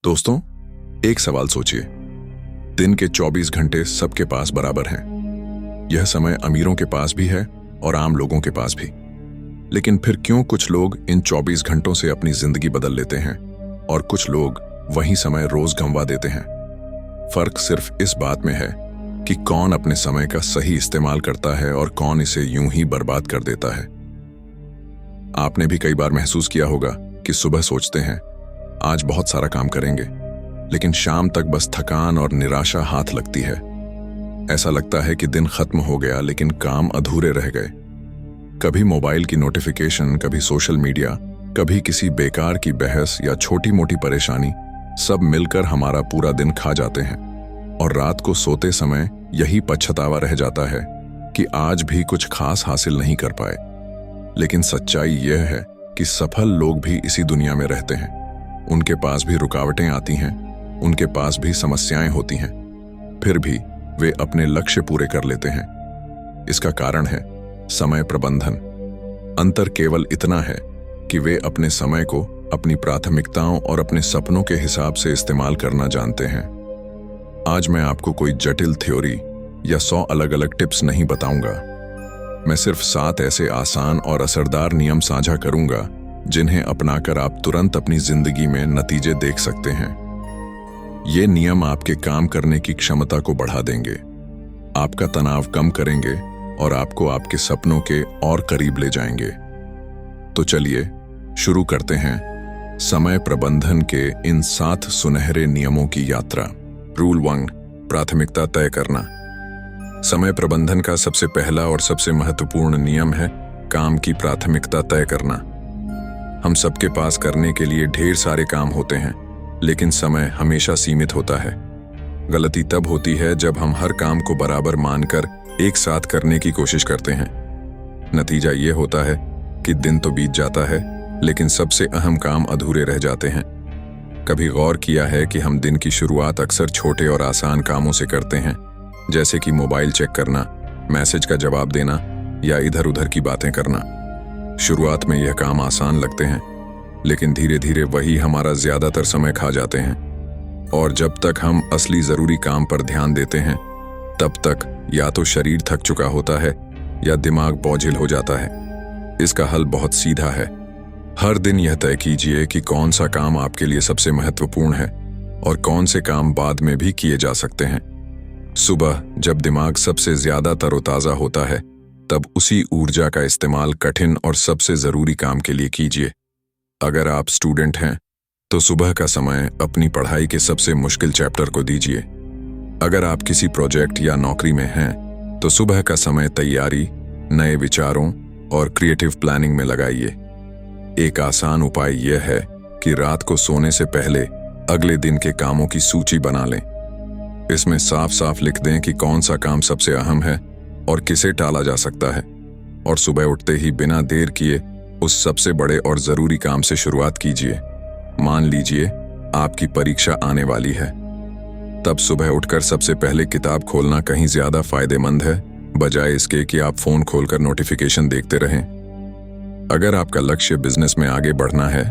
दोस्तों, एक सवाल सोचिए। दिन के 24 घंटे सबके पास बराबर हैं। यह समय अमीरों के पास भी है और आम लोगों के पास भी। लेकिन फिर क्यों कुछ लोग इन 24 घंटों से अपनी जिंदगी बदल लेते हैं और कुछ लोग वही समय रोज गंवा देते हैं? फर्क सिर्फ इस बात में है कि कौन अपने समय का सही इस्तेमाल करता है और कौन इसे यूं ही बर्बाद कर देता है। आपने भी कई बार महसूस किया होगा कि सुबह सोचते हैं आज बहुत सारा काम करेंगे, लेकिन शाम तक बस थकान और निराशा हाथ लगती है। ऐसा लगता है कि दिन खत्म हो गया लेकिन काम अधूरे रह गए। कभी मोबाइल की नोटिफिकेशन, कभी सोशल मीडिया, कभी किसी बेकार की बहस या छोटी मोटी परेशानी, सब मिलकर हमारा पूरा दिन खा जाते हैं। और रात को सोते समय यही पछतावा रह जाता है कि आज भी कुछ खास हासिल नहीं कर पाए। लेकिन सच्चाई यह है कि सफल लोग भी इसी दुनिया में रहते हैं। उनके पास भी रुकावटें आती हैं, उनके पास भी समस्याएं होती हैं, फिर भी वे अपने लक्ष्य पूरे कर लेते हैं। इसका कारण है समय प्रबंधन। अंतर केवल इतना है कि वे अपने समय को अपनी प्राथमिकताओं और अपने सपनों के हिसाब से इस्तेमाल करना जानते हैं। आज मैं आपको कोई जटिल थ्योरी या 100 अलग अलग टिप्स नहीं बताऊंगा। मैं सिर्फ 7 ऐसे आसान और असरदार नियम साझा करूंगा जिन्हें अपनाकर आप तुरंत अपनी जिंदगी में नतीजे देख सकते हैं। ये नियम आपके काम करने की क्षमता को बढ़ा देंगे, आपका तनाव कम करेंगे और आपको आपके सपनों के और करीब ले जाएंगे। तो चलिए शुरू करते हैं समय प्रबंधन के इन 7 सुनहरे नियमों की यात्रा। रूल 1, प्राथमिकता तय करना। समय प्रबंधन का सबसे पहला और सबसे महत्वपूर्ण नियम है काम की प्राथमिकता तय करना। हम सबके पास करने के लिए ढेर सारे काम होते हैं, लेकिन समय हमेशा सीमित होता है। गलती तब होती है जब हम हर काम को बराबर मानकर एक साथ करने की कोशिश करते हैं। नतीजा ये होता है कि दिन तो बीत जाता है, लेकिन सबसे अहम काम अधूरे रह जाते हैं। कभी गौर किया है कि हम दिन की शुरुआत अक्सर छोटे और आसान कामों से करते हैं, जैसे कि मोबाइल चेक करना, मैसेज का जवाब देना या इधर उधर की बातें करना। शुरुआत में यह काम आसान लगते हैं, लेकिन धीरे धीरे वही हमारा ज्यादातर समय खा जाते हैं। और जब तक हम असली जरूरी काम पर ध्यान देते हैं, तब तक या तो शरीर थक चुका होता है या दिमाग बोझिल हो जाता है। इसका हल बहुत सीधा है। हर दिन यह तय कीजिए कि कौन सा काम आपके लिए सबसे महत्वपूर्ण है और कौन से काम बाद में भी किए जा सकते हैं। सुबह जब दिमाग सबसे ज्यादा तरोताजा होता है, तब उसी ऊर्जा का इस्तेमाल कठिन और सबसे जरूरी काम के लिए कीजिए। अगर आप स्टूडेंट हैं तो सुबह का समय अपनी पढ़ाई के सबसे मुश्किल चैप्टर को दीजिए। अगर आप किसी प्रोजेक्ट या नौकरी में हैं तो सुबह का समय तैयारी, नए विचारों और क्रिएटिव प्लानिंग में लगाइए। एक आसान उपाय यह है कि रात को सोने से पहले अगले दिन के कामों की सूची बना लें। इसमें साफ साफ लिख दें कि कौन सा काम सबसे अहम है और किसे टाला जा सकता है, और सुबह उठते ही बिना देर किए उस सबसे बड़े और जरूरी काम से शुरुआत कीजिए। मान लीजिए आपकी परीक्षा आने वाली है, तब सुबह उठकर सबसे पहले किताब खोलना कहीं ज्यादा फायदेमंद है, बजाय इसके कि आप फोन खोलकर नोटिफिकेशन देखते रहें। अगर आपका लक्ष्य बिजनेस में आगे बढ़ना है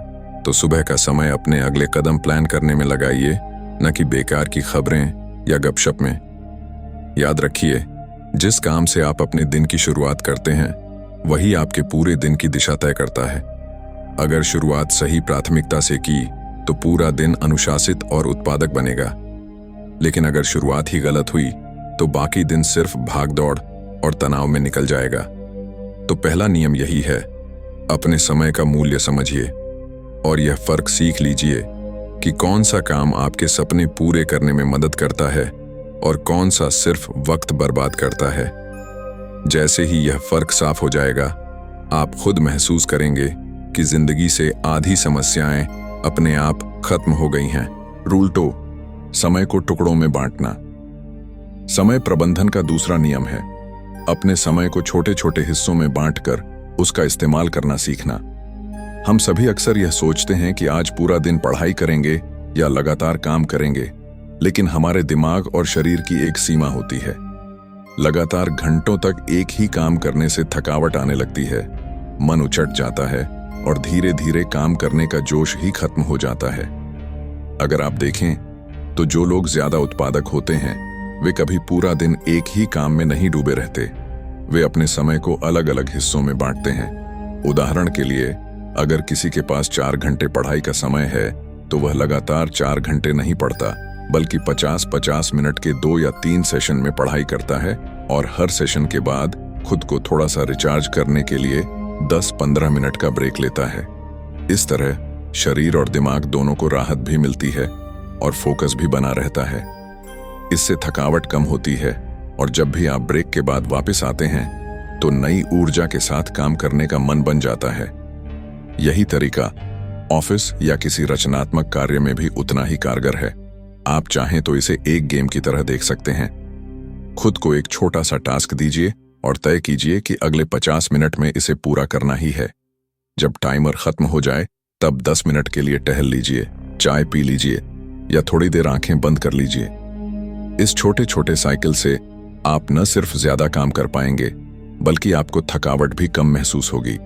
तो सुबह का समय अपने अगले कदम प्लान करने में लगाइए, न कि बेकार की खबरें या गपशप में। याद रखिए, जिस काम से आप अपने दिन की शुरुआत करते हैं वही आपके पूरे दिन की दिशा तय करता है। अगर शुरुआत सही प्राथमिकता से की तो पूरा दिन अनुशासित और उत्पादक बनेगा, लेकिन अगर शुरुआत ही गलत हुई तो बाकी दिन सिर्फ भागदौड़ और तनाव में निकल जाएगा। तो पहला नियम यही है, अपने समय का मूल्य समझिए और यह फर्क सीख लीजिए कि कौन सा काम आपके सपने पूरे करने में मदद करता है और कौन सा सिर्फ वक्त बर्बाद करता है। जैसे ही यह फर्क साफ हो जाएगा, आप खुद महसूस करेंगे कि जिंदगी से आधी समस्याएं अपने आप खत्म हो गई हैं। रूल 2, समय को टुकड़ों में बांटना। समय प्रबंधन का दूसरा नियम है अपने समय को छोटे छोटे हिस्सों में बांटकर उसका इस्तेमाल करना सीखना। हम सभी अक्सर यह सोचते हैं कि आज पूरा दिन पढ़ाई करेंगे या लगातार काम करेंगे, लेकिन हमारे दिमाग और शरीर की एक सीमा होती है। लगातार घंटों तक एक ही काम करने से थकावट आने लगती है, मन उचट जाता है और धीरे धीरे काम करने का जोश ही खत्म हो जाता है। अगर आप देखें तो जो लोग ज्यादा उत्पादक होते हैं वे कभी पूरा दिन एक ही काम में नहीं डूबे रहते। वे अपने समय को अलग अलग हिस्सों में बांटते हैं। उदाहरण के लिए, अगर किसी के पास 4 घंटे पढ़ाई का समय है तो वह लगातार 4 घंटे नहीं पढ़ता, बल्कि 50-50 मिनट के 2 या 3 सेशन में पढ़ाई करता है और हर सेशन के बाद खुद को थोड़ा सा रिचार्ज करने के लिए 10-15 मिनट का ब्रेक लेता है। इस तरह शरीर और दिमाग दोनों को राहत भी मिलती है और फोकस भी बना रहता है। इससे थकावट कम होती है और जब भी आप ब्रेक के बाद वापस आते हैं तो नई ऊर्जा के साथ काम करने का मन बन जाता है। यही तरीका ऑफिस या किसी रचनात्मक कार्य में भी उतना ही कारगर है। आप चाहें तो इसे एक गेम की तरह देख सकते हैं। खुद को एक छोटा सा टास्क दीजिए और तय कीजिए कि अगले 50 मिनट में इसे पूरा करना ही है। जब टाइमर खत्म हो जाए तब 10 मिनट के लिए टहल लीजिए, चाय पी लीजिए या थोड़ी देर आंखें बंद कर लीजिए। इस छोटे छोटे साइकिल से आप न सिर्फ ज्यादा काम कर पाएंगे बल्कि आपको थकावट भी कम महसूस होगी।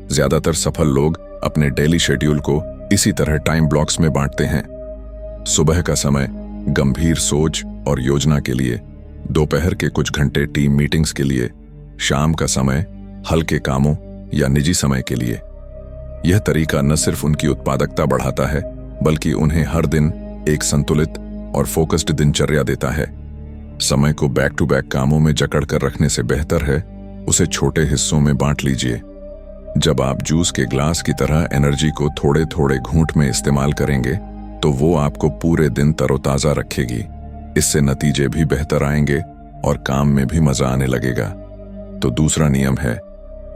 ज्यादातर सफल लोग अपने डेली शेड्यूल को इसी तरह टाइम ब्लॉक्स में बांटते हैं। सुबह का समय गंभीर सोच और योजना के लिए, दोपहर के कुछ घंटे टीम मीटिंग्स के लिए, शाम का समय हल्के कामों या निजी समय के लिए। यह तरीका न सिर्फ उनकी उत्पादकता बढ़ाता है बल्कि उन्हें हर दिन एक संतुलित और फोकस्ड दिनचर्या देता है। समय को बैक टू बैक कामों में जकड़ कर रखने से बेहतर है उसे छोटे हिस्सों में बांट लीजिए। जब आप जूस के ग्लास की तरह एनर्जी को थोड़े थोड़े घूंट में इस्तेमाल करेंगे तो वो आपको पूरे दिन तरोताजा रखेगी। इससे नतीजे भी बेहतर आएंगे और काम में भी मजा आने लगेगा। तो दूसरा नियम है,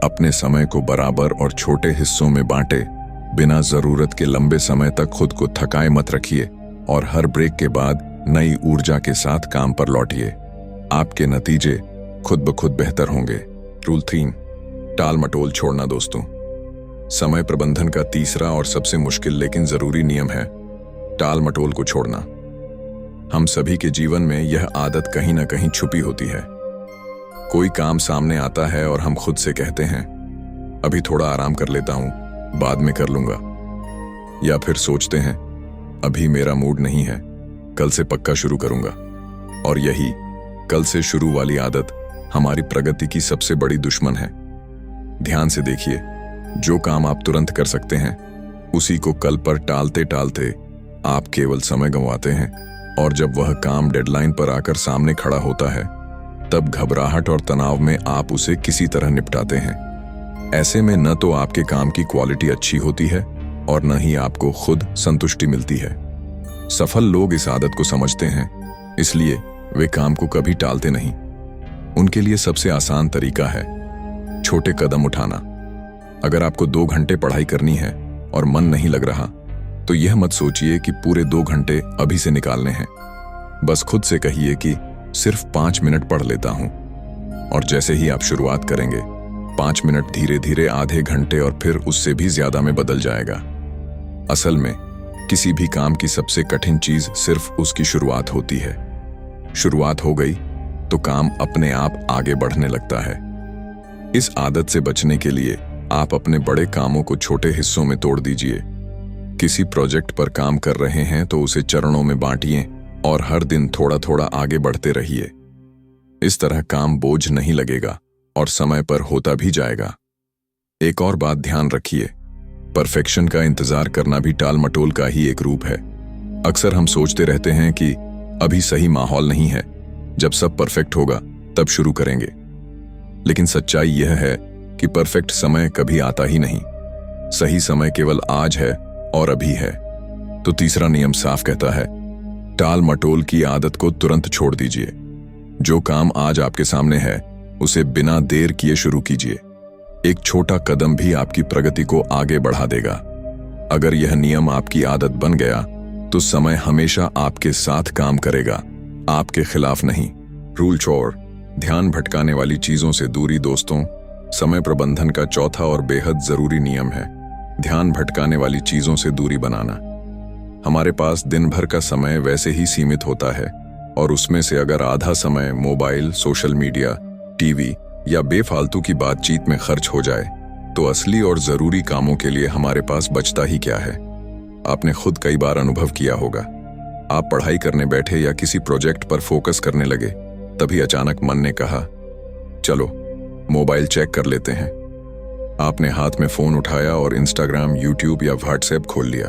अपने समय को बराबर और छोटे हिस्सों में बांटे। बिना जरूरत के लंबे समय तक खुद को थकाए मत रखिए और हर ब्रेक के बाद नई ऊर्जा के साथ काम पर लौटिए। आपके नतीजे खुद ब खुद बेहतर होंगे। रूल 3, टाल मटोल छोड़ना। दोस्तों, समय प्रबंधन का तीसरा और सबसे मुश्किल लेकिन जरूरी नियम है टाल मटोल को छोड़ना। हम सभी के जीवन में यह आदत कहीं ना कहीं छुपी होती है। कोई काम सामने आता है और हम खुद से कहते हैं, अभी थोड़ा आराम कर लेता हूं, बाद में कर लूंगा। या फिर सोचते हैं, अभी मेरा मूड नहीं है, कल से पक्का शुरू करूंगा। और यही कल से शुरू वाली आदत हमारी प्रगति की सबसे बड़ी दुश्मन है। ध्यान से देखिए, जो काम आप तुरंत कर सकते हैं उसी को कल पर टालते टालते आप केवल समय गंवाते हैं। और जब वह काम डेडलाइन पर आकर सामने खड़ा होता है तब घबराहट और तनाव में आप उसे किसी तरह निपटाते हैं। ऐसे में न तो आपके काम की क्वालिटी अच्छी होती है और न ही आपको खुद संतुष्टि मिलती है। सफल लोग इस आदत को समझते हैं, इसलिए वे काम को कभी टालते नहीं। उनके लिए सबसे आसान तरीका है छोटे कदम उठाना। अगर आपको 2 घंटे पढ़ाई करनी है और मन नहीं लग रहा तो यह मत सोचिए कि पूरे 2 घंटे अभी से निकालने हैं। बस खुद से कहिए कि सिर्फ 5 मिनट पढ़ लेता हूं। और जैसे ही आप शुरुआत करेंगे 5 मिनट धीरे धीरे आधे घंटे और फिर उससे भी ज्यादा में बदल जाएगा। असल में किसी भी काम की सबसे कठिन चीज सिर्फ उसकी शुरुआत होती है। शुरुआत हो गई तो काम अपने आप आगे बढ़ने लगता है। इस आदत से बचने के लिए आप अपने बड़े कामों को छोटे हिस्सों में तोड़ दीजिए। किसी प्रोजेक्ट पर काम कर रहे हैं तो उसे चरणों में बांटिए और हर दिन थोड़ा थोड़ा आगे बढ़ते रहिए। इस तरह काम बोझ नहीं लगेगा और समय पर होता भी जाएगा। एक और बात ध्यान रखिए, परफेक्शन का इंतजार करना भी टाल मटोल का ही एक रूप है। अक्सर हम सोचते रहते हैं कि अभी सही माहौल नहीं है, जब सब परफेक्ट होगा तब शुरू करेंगे। लेकिन सच्चाई यह है कि परफेक्ट समय कभी आता ही नहीं। सही समय केवल आज है और अभी है। तो तीसरा नियम साफ कहता है, टाल मटोल की आदत को तुरंत छोड़ दीजिए। जो काम आज आपके सामने है उसे बिना देर किए शुरू कीजिए। एक छोटा कदम भी आपकी प्रगति को आगे बढ़ा देगा। अगर यह नियम आपकी आदत बन गया तो समय हमेशा आपके साथ काम करेगा, आपके खिलाफ नहीं। रूल 4, ध्यान भटकाने वाली चीजों से दूरी। दोस्तों, समय प्रबंधन का चौथा और बेहद जरूरी नियम है ध्यान भटकाने वाली चीजों से दूरी बनाना। हमारे पास दिन भर का समय वैसे ही सीमित होता है और उसमें से अगर आधा समय मोबाइल, सोशल मीडिया, टीवी या बेफालतू की बातचीत में खर्च हो जाए तो असली और जरूरी कामों के लिए हमारे पास बचता ही क्या है। आपने खुद कई बार अनुभव किया होगा। आप पढ़ाई करने बैठे या किसी प्रोजेक्ट पर फोकस करने लगे, तभी अचानक मन ने कहा, चलो मोबाइल चेक कर लेते हैं। आपने हाथ में फोन उठाया और इंस्टाग्राम, यूट्यूब या व्हाट्सएप खोल लिया।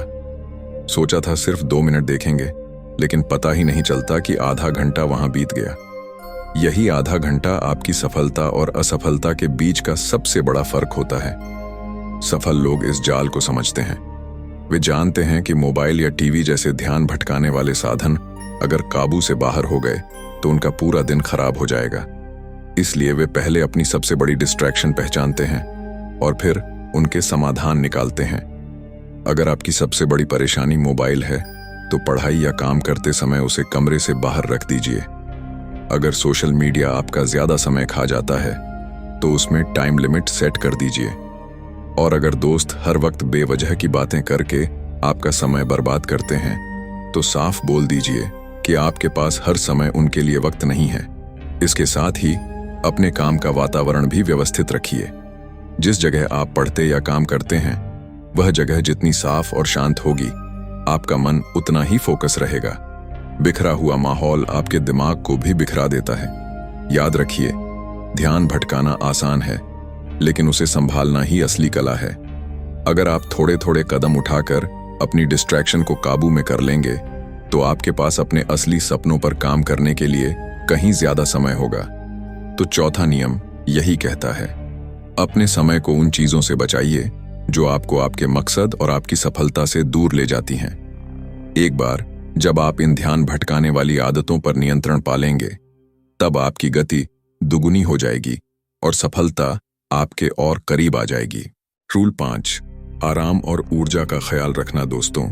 सोचा था सिर्फ 2 मिनट देखेंगे, लेकिन पता ही नहीं चलता कि आधा घंटा वहां बीत गया। यही आधा घंटा आपकी सफलता और असफलता के बीच का सबसे बड़ा फर्क होता है। सफल लोग इस जाल को समझते हैं। वे जानते हैं कि मोबाइल या टीवी जैसे ध्यान भटकाने वाले साधन अगर काबू से बाहर हो गए तो उनका पूरा दिन खराब हो जाएगा। इसलिए वे पहले अपनी सबसे बड़ी डिस्ट्रैक्शन पहचानते हैं और फिर उनके समाधान निकालते हैं। अगर आपकी सबसे बड़ी परेशानी मोबाइल है, तो पढ़ाई या काम करते समय उसे कमरे से बाहर रख दीजिए। अगर सोशल मीडिया आपका ज्यादा समय खा जाता है, तो उसमें टाइम लिमिट सेट कर दीजिए। और अगर दोस्त हर वक्त बेवजह की बातें करके आपका समय बर्बाद करते हैं, तो साफ बोल दीजिए कि आपके पास हर समय उनके लिए वक्त नहीं है। इसके साथ ही अपने काम का वातावरण भी व्यवस्थित रखिए। जिस जगह आप पढ़ते या काम करते हैं, वह जगह जितनी साफ और शांत होगी, आपका मन उतना ही फोकस रहेगा। बिखरा हुआ माहौल आपके दिमाग को भी बिखरा देता है। याद रखिए, ध्यान भटकाना आसान है, लेकिन उसे संभालना ही असली कला है। अगर आप थोड़े थोड़े कदम उठाकर अपनी डिस्ट्रैक्शन को काबू में कर लेंगे, तो आपके पास अपने असली सपनों पर काम करने के लिए कहीं ज्यादा समय होगा। तो चौथा नियम यही कहता है, अपने समय को उन चीजों से बचाइए जो आपको आपके मकसद और आपकी सफलता से दूर ले जाती हैं। एक बार जब आप इन ध्यान भटकाने वाली आदतों पर नियंत्रण पालेंगे, तब आपकी गति दुगुनी हो जाएगी और सफलता आपके और करीब आ जाएगी। रूल 5, आराम और ऊर्जा का ख्याल रखना। दोस्तों,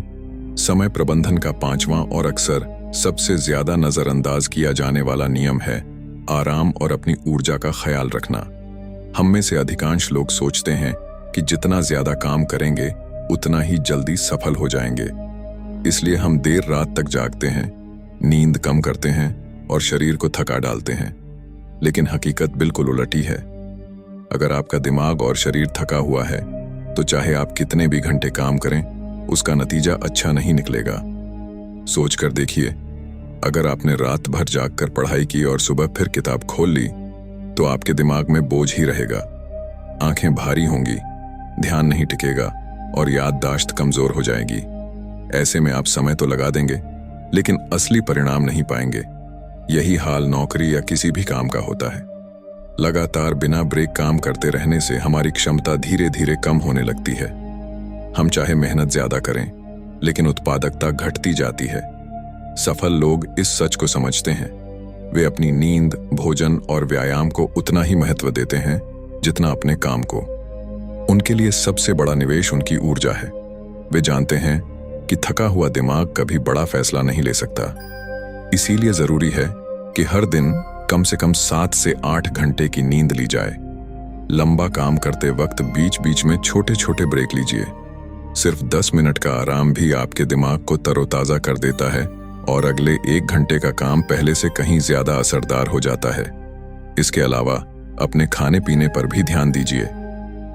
समय प्रबंधन का 5वां और अक्सर सबसे ज्यादा नजरअंदाज किया जाने वाला नियम है आराम और अपनी ऊर्जा का ख्याल रखना। हम में से अधिकांश लोग सोचते हैं कि जितना ज्यादा काम करेंगे उतना ही जल्दी सफल हो जाएंगे। इसलिए हम देर रात तक जागते हैं, नींद कम करते हैं और शरीर को थका डालते हैं। लेकिन हकीकत बिल्कुल उलटी है। अगर आपका दिमाग और शरीर थका हुआ है, तो चाहे आप कितने भी घंटे काम करें, उसका नतीजा अच्छा नहीं निकलेगा। सोच कर देखिए, अगर आपने रात भर जागकर पढ़ाई की और सुबह फिर किताब खोल ली, तो आपके दिमाग में बोझ ही रहेगा। आंखें भारी होंगी, ध्यान नहीं टिकेगा और याददाश्त कमजोर हो जाएगी। ऐसे में आप समय तो लगा देंगे, लेकिन असली परिणाम नहीं पाएंगे। यही हाल नौकरी या किसी भी काम का होता है। लगातार बिना ब्रेक काम करते रहने से हमारी क्षमता धीरे धीरे कम होने लगती है। हम चाहे मेहनत ज्यादा करें, लेकिन उत्पादकता घटती जाती है। सफल लोग इस सच को समझते हैं। वे अपनी नींद, भोजन और व्यायाम को उतना ही महत्व देते हैं जितना अपने काम को। उनके लिए सबसे बड़ा निवेश उनकी ऊर्जा है। वे जानते हैं कि थका हुआ दिमाग कभी बड़ा फैसला नहीं ले सकता। इसीलिए जरूरी है कि हर दिन कम से कम 7 से 8 घंटे की नींद ली जाए। लंबा काम करते वक्त बीच बीच में छोटे छोटे ब्रेक लीजिए। सिर्फ 10 मिनट का आराम भी आपके दिमाग को तरोताजा कर देता है और अगले 1 घंटे का काम पहले से कहीं ज्यादा असरदार हो जाता है। इसके अलावा अपने खाने पीने पर भी ध्यान दीजिए।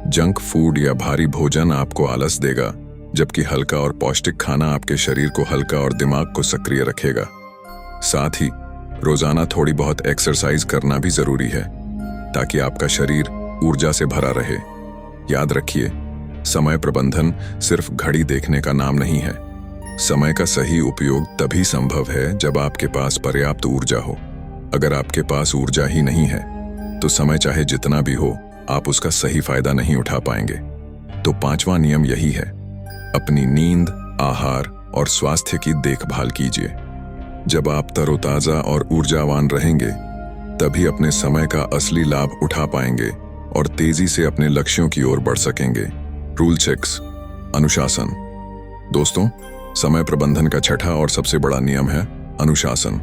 जंक फूड या भारी भोजन आपको आलस देगा, जबकि हल्का और पौष्टिक खाना आपके शरीर को हल्का और दिमाग को सक्रिय रखेगा। साथ ही रोजाना थोड़ी बहुत एक्सरसाइज करना भी जरूरी है, ताकि आपका शरीर ऊर्जा से भरा रहे। याद रखिए, समय प्रबंधन सिर्फ घड़ी देखने का नाम नहीं है। समय का सही उपयोग तभी संभव है जब आपके पास पर्याप्त ऊर्जा हो। अगर आपके पास ऊर्जा ही नहीं है, तो समय चाहे जितना भी हो, आप उसका सही फायदा नहीं उठा पाएंगे। तो 5वां नियम यही है, अपनी नींद, आहार और स्वास्थ्य की देखभाल कीजिए। जब आप तरोताजा और ऊर्जावान रहेंगे, तभी अपने समय का असली लाभ उठा पाएंगे और तेजी से अपने लक्ष्यों की ओर बढ़ सकेंगे। रूल 6, अनुशासन। दोस्तों, समय प्रबंधन का छठा और सबसे बड़ा नियम है अनुशासन।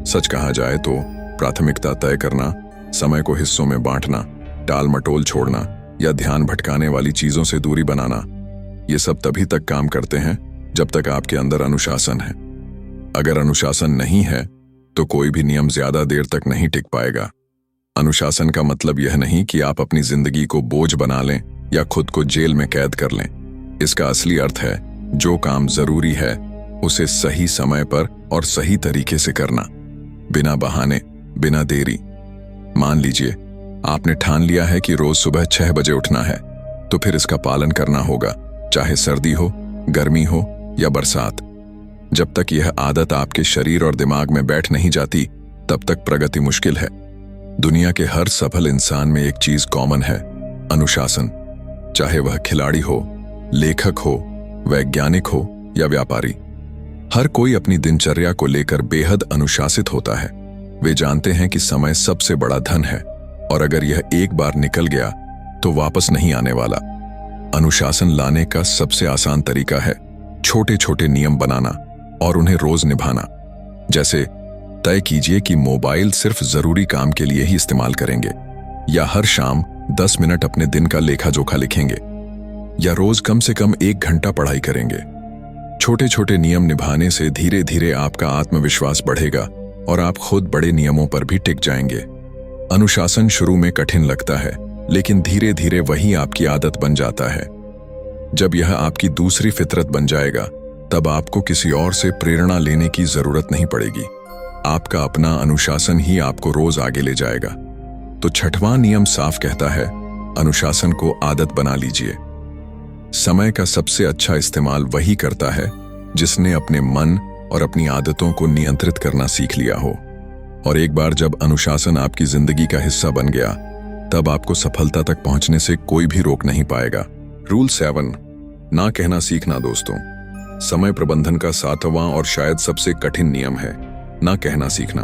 सच कहा जाए तो प्राथमिकता तय करना, समय को हिस्सों में बांटना, टाल मटोल छोड़ना या ध्यान भटकाने वाली चीजों से दूरी बनाना, ये सब तभी तक काम करते हैं जब तक आपके अंदर अनुशासन है। अगर अनुशासन नहीं है, तो कोई भी नियम ज्यादा देर तक नहीं टिक पाएगा। अनुशासन का मतलब यह नहीं कि आप अपनी जिंदगी को बोझ बना लें या खुद को जेल में कैद कर लें। इसका असली अर्थ है जो काम जरूरी है उसे सही समय पर और सही तरीके से करना, बिना बहाने, बिना देरी। मान लीजिए आपने ठान लिया है कि रोज सुबह 6 बजे उठना है, तो फिर इसका पालन करना होगा, चाहे सर्दी हो, गर्मी हो या बरसात। जब तक यह आदत आपके शरीर और दिमाग में बैठ नहीं जाती, तब तक प्रगति मुश्किल है। दुनिया के हर सफल इंसान में एक चीज कॉमन है, अनुशासन। चाहे वह खिलाड़ी हो, लेखक हो, वैज्ञानिक हो या व्यापारी, हर कोई अपनी दिनचर्या को लेकर बेहद अनुशासित होता है। वे जानते हैं कि समय सबसे बड़ा धन है और अगर यह एक बार निकल गया तो वापस नहीं आने वाला। अनुशासन लाने का सबसे आसान तरीका है छोटे छोटे नियम बनाना और उन्हें रोज निभाना। जैसे तय कीजिए कि मोबाइल सिर्फ जरूरी काम के लिए ही इस्तेमाल करेंगे, या हर शाम 10 मिनट अपने दिन का लेखा जोखा लिखेंगे, या रोज कम से कम 1 घंटा पढ़ाई करेंगे। छोटे छोटे नियम निभाने से धीरे धीरे आपका आत्मविश्वास बढ़ेगा और आप खुद बड़े नियमों पर भी टिक जाएंगे। अनुशासन शुरू में कठिन लगता है, लेकिन धीरे धीरे वही आपकी आदत बन जाता है। जब यह आपकी दूसरी फितरत बन जाएगा, तब आपको किसी और से प्रेरणा लेने की जरूरत नहीं पड़ेगी। आपका अपना अनुशासन ही आपको रोज आगे ले जाएगा। तो 6वां नियम साफ कहता है, अनुशासन को आदत बना लीजिए। समय का सबसे अच्छा इस्तेमाल वही करता है जिसने अपने मन और अपनी आदतों को नियंत्रित करना सीख लिया हो। और एक बार जब अनुशासन आपकी जिंदगी का हिस्सा बन गया, तब आपको सफलता तक पहुंचने से कोई भी रोक नहीं पाएगा। रूल 7, ना कहना सीखना। दोस्तों, समय प्रबंधन का 7वां और शायद सबसे कठिन नियम है ना कहना सीखना।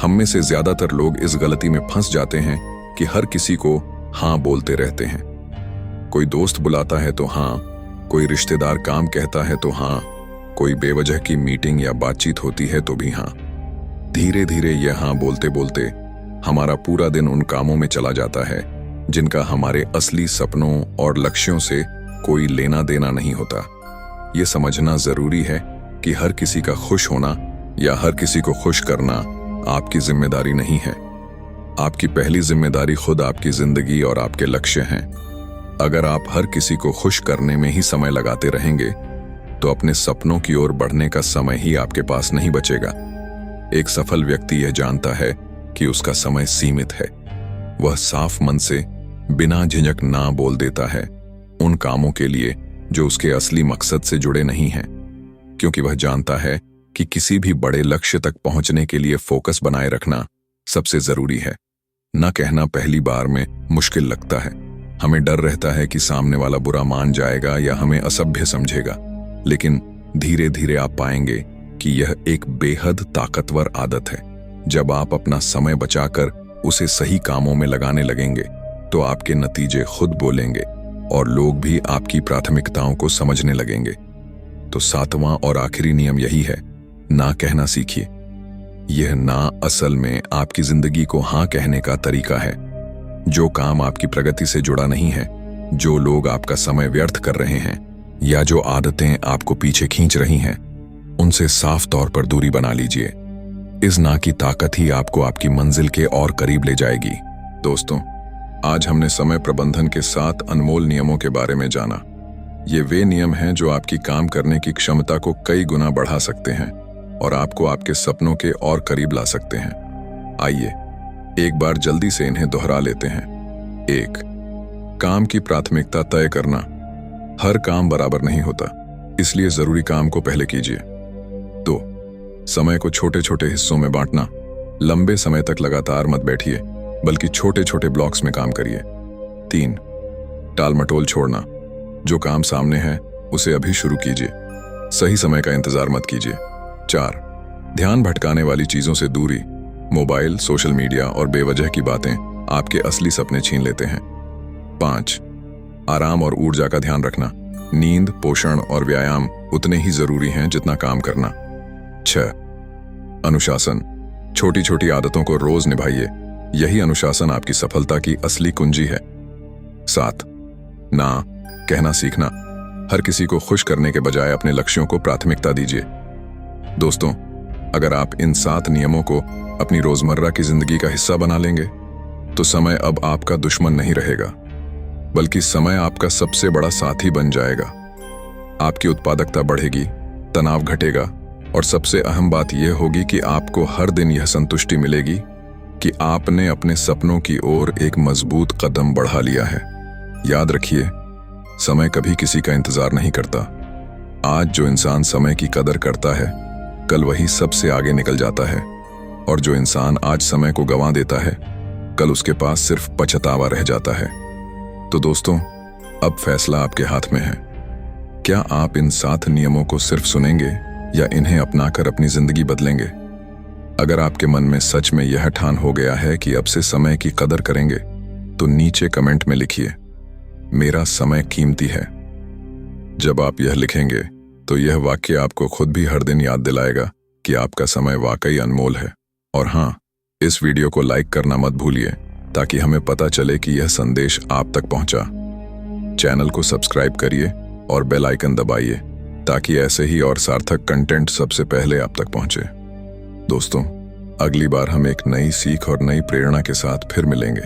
हम में से ज्यादातर लोग इस गलती में फंस जाते हैं कि हर किसी को हाँ बोलते रहते हैं। कोई दोस्त बुलाता है तो हाँ, कोई रिश्तेदार काम कहता है तो हाँ, कोई बेवजह की मीटिंग या बातचीत होती है तो भी हाँ। धीरे धीरे यह हाँ बोलते बोलते हमारा पूरा दिन उन कामों में चला जाता है जिनका हमारे असली सपनों और लक्ष्यों से कोई लेना देना नहीं होता। ये समझना जरूरी है कि हर किसी का खुश होना या हर किसी को खुश करना आपकी जिम्मेदारी नहीं है। आपकी पहली जिम्मेदारी खुद आपकी जिंदगी और आपके लक्ष्य हैं। अगर आप हर किसी को खुश करने में ही समय लगाते रहेंगे, तो अपने सपनों की ओर बढ़ने का समय ही आपके पास नहीं बचेगा। एक सफल व्यक्ति यह जानता है कि उसका समय सीमित है। वह साफ मन से बिना झिझक ना बोल देता है उन कामों के लिए जो उसके असली मकसद से जुड़े नहीं हैं, क्योंकि वह जानता है कि किसी भी बड़े लक्ष्य तक पहुंचने के लिए फोकस बनाए रखना सबसे जरूरी है। न कहना पहली बार में मुश्किल लगता है। हमें डर रहता है कि सामने वाला बुरा मान जाएगा या हमें असभ्य समझेगा, लेकिन धीरे धीरे आप पाएंगे कि यह एक बेहद ताकतवर आदत है। जब आप अपना समय बचाकर उसे सही कामों में लगाने लगेंगे, तो आपके नतीजे खुद बोलेंगे और लोग भी आपकी प्राथमिकताओं को समझने लगेंगे। तो 7वां और आखिरी नियम यही है, ना कहना सीखिए। यह ना असल में आपकी जिंदगी को हाँ कहने का तरीका है। जो काम आपकी प्रगति से जुड़ा नहीं है, जो लोग आपका समय व्यर्थ कर रहे हैं, या जो आदतें आपको पीछे खींच रही हैं, उनसे साफ तौर पर दूरी बना लीजिए। इस ना की ताकत ही आपको आपकी मंजिल के और करीब ले जाएगी। दोस्तों, आज हमने समय प्रबंधन के 7 अनमोल नियमों के बारे में जाना। ये वे नियम हैं जो आपकी काम करने की क्षमता को कई गुना बढ़ा सकते हैं और आपको आपके सपनों के और करीब ला सकते हैं। आइए एक बार जल्दी से इन्हें दोहरा लेते हैं। 1, काम की प्राथमिकता तय करना। हर काम बराबर नहीं होता, इसलिए जरूरी काम को पहले कीजिए। 2, समय को छोटे छोटे हिस्सों में बांटना। लंबे समय तक लगातार मत बैठिए, बल्कि छोटे छोटे ब्लॉक्स में काम करिए। 3, टाल मटोल छोड़ना। जो काम सामने है उसे अभी शुरू कीजिए, सही समय का इंतजार मत कीजिए। 4, ध्यान भटकाने वाली चीजों से दूरी। मोबाइल, सोशल मीडिया और बेवजह की बातें आपके असली सपने छीन लेते हैं। 5, आराम और ऊर्जा का ध्यान रखना। नींद, पोषण और व्यायाम उतने ही जरूरी हैं जितना काम करना। 6, अनुशासन। छोटी छोटी आदतों को रोज निभाइए, यही अनुशासन आपकी सफलता की असली कुंजी है। 7, ना कहना सीखना। हर किसी को खुश करने के बजाय अपने लक्ष्यों को प्राथमिकता दीजिए। दोस्तों, अगर आप इन 7 नियमों को अपनी रोजमर्रा की जिंदगी का हिस्सा बना लेंगे, तो समय अब आपका दुश्मन नहीं रहेगा, बल्कि समय आपका सबसे बड़ा साथी बन जाएगा। आपकी उत्पादकता बढ़ेगी, तनाव घटेगा और सबसे अहम बात यह होगी कि आपको हर दिन यह संतुष्टि मिलेगी कि आपने अपने सपनों की ओर एक मजबूत कदम बढ़ा लिया है। याद रखिए, समय कभी किसी का इंतजार नहीं करता। आज जो इंसान समय की कदर करता है, कल वही सबसे आगे निकल जाता है, और जो इंसान आज समय को गंवा देता है, कल उसके पास सिर्फ पछतावा रह जाता है। तो दोस्तों, अब फैसला आपके हाथ में है। क्या आप इन 7 नियमों को सिर्फ सुनेंगे या इन्हें अपनाकर अपनी जिंदगी बदलेंगे? अगर आपके मन में सच में यह ठान हो गया है कि अब से समय की कदर करेंगे, तो नीचे कमेंट में लिखिए, मेरा समय कीमती है। जब आप यह लिखेंगे तो यह वाक्य आपको खुद भी हर दिन याद दिलाएगा कि आपका समय वाकई अनमोल है। और हाँ, इस वीडियो को लाइक करना मत भूलिए ताकि हमें पता चले कि यह संदेश आप तक पहुंचा। चैनल को सब्सक्राइब करिए और बेल आइकन दबाइए ताकि ऐसे ही और सार्थक कंटेंट सबसे पहले आप तक पहुंचे। दोस्तों, अगली बार हम एक नई सीख और नई प्रेरणा के साथ फिर मिलेंगे।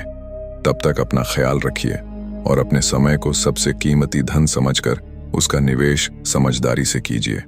तब तक अपना ख्याल रखिए और अपने समय को सबसे कीमती धन समझकर उसका निवेश समझदारी से कीजिए।